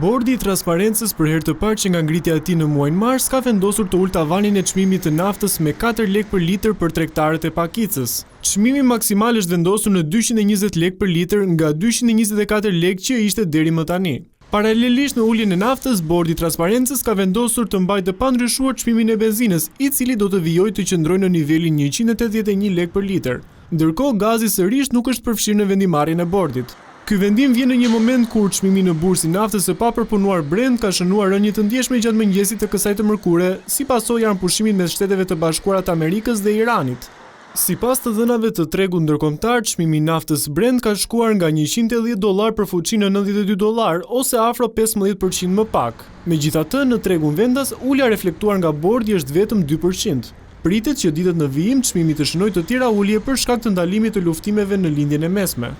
Bordi i transparencës për herë të parë që nga ngritja e tij në muajin mars ka vendosur të ulë tavanin e çmimit të naftës me 4 lekë për litër për tregtarët e pakicës. Çmimi maksimal është vendosur në 220 lekë për litër nga 224 lekë që ishte deri më tani. Paralelisht në uljen e naftës, Bordi i transparencës ka vendosur të mbajë të pandryshuar çmimin e benzinës, i cili do të vijojë të qëndrojë në nivelin 181 lekë për litër. Ndërkohë, gazi sërish nuk është përfshirë në vendimarrjen e bordit. Ky vendim vjen në një moment kur çmimi në bursë i naftës së papërpunuar Brent ka shënuar rënje të ndjeshme gjatë mëngjesit të kësaj të mërkure, si pasojë e pushimit mes Shteteve të Bashkuara të Amerikës dhe Iranit. Sipas të dhënave të tregut ndërkombëtar, çmimi i naftës Brent ka shkuar nga $110 për fuqi në $92 ose afro 15% më pak. Megjithatë, në tregun vendas, ulja reflektuar nga bordi është vetëm 2%. Pritet që ditët në vijim çmimi të shënojë të tjera ulje për shkak të ndalimit të luftimeve në lindjen e mesme.